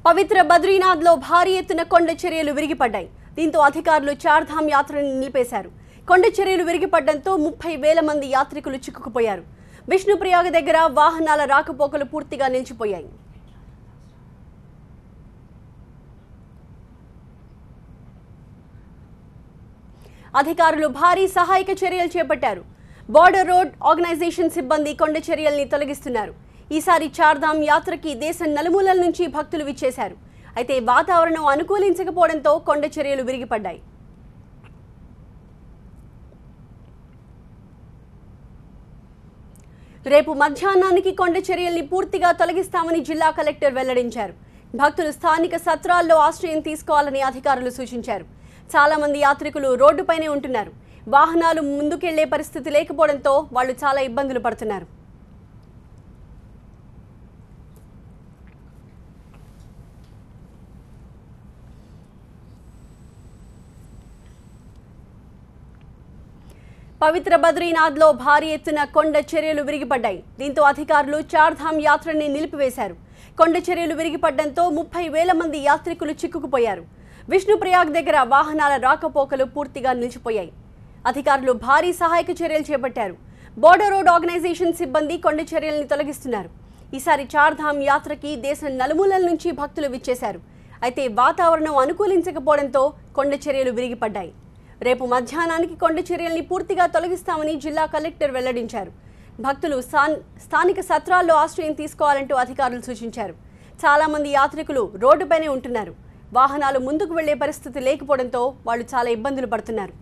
పవిత్ర బద్రీనాథ్లో భారీ ఎత్తున కొండ చర్యలు విరిగిపడ్డాయి. దీంతో అధికారులు చార్ధామ్ యాత్రను నిలిపేశారు. కొండ చర్యలు విరిగిపడడంతో 30,000 మంది యాత్రికులు చిక్కుకుపోయారు. విష్ణుప్రయాగ దగ్గర వాహనాల రాకపోకలు పూర్తిగా నిలిచిపోయాయి. అధికారులు భారీ సహాయక చర్యలు చేపట్టారు. బోర్డర్ రోడ్ ఆర్గనైజేషన్ సిబ్బంది కొండ చర్యల్ని తొలగిస్తున్నారు. ఈసారి చార్ధామ్ యాత్రకి దేశం నలుమూలల నుంచి భక్తులు విచ్చేశారు. అయితే వాతావరణం అనుకూలించకపోవడంతో కొండ చర్యలు విరిగిపడ్డాయి. రేపు మధ్యాహ్నానికి కొండ చర్యల్ని పూర్తిగా తొలగిస్తామని జిల్లా కలెక్టర్ వెల్లడించారు. భక్తులు స్థానిక సత్రాల్లో ఆశ్రయం తీసుకోవాలని అధికారులు సూచించారు. చాలా మంది యాత్రికులు రోడ్డుపైనే ఉంటున్నారు. వాహనాలు ముందుకెళ్లే పరిస్థితి లేకపోవడంతో వాళ్ళు చాలా ఇబ్బందులు పడుతున్నారు. పవిత్ర బద్రీనాథ్లో భారీ ఎత్తున కొండ చర్యలు విరిగిపడ్డాయి. దీంతో అధికారులు చార్ధామ్ యాత్రని నిలిపివేశారు. కొండ చర్యలు విరిగిపడడంతో 30,000 మంది యాత్రికులు చిక్కుకుపోయారు. విష్ణుప్రయాగ్ దగ్గర వాహనాల రాకపోకలు పూర్తిగా నిలిచిపోయాయి. అధికారులు భారీ సహాయక చర్యలు చేపట్టారు. బోర్డర్ రోడ్ ఆర్గనైజేషన్ సిబ్బంది కొండ చర్యల్ని తొలగిస్తున్నారు. ఈసారి చార్ధామ్ యాత్రకి దేశం నలుమూలల నుంచి భక్తులు విచ్చేశారు. అయితే వాతావరణం అనుకూలించకపోవడంతో కొండ చర్యలు విరిగిపడ్డాయి. రేపు మధ్యాహ్నానికి కొండ చర్యల్ని పూర్తిగా తొలగిస్తామని జిల్లా కలెక్టర్ వెల్లడించారు. భక్తులు స్థానిక సత్రాల్లో ఆశ్రయం తీసుకోవాలంటూ అధికారులు సూచించారు. చాలా మంది యాత్రికులు రోడ్డుపైనే ఉంటున్నారు. వాహనాలు ముందుకు వెళ్లే పరిస్థితి లేకపోవడంతో వాళ్ళు చాలా ఇబ్బందులు పడుతున్నారు.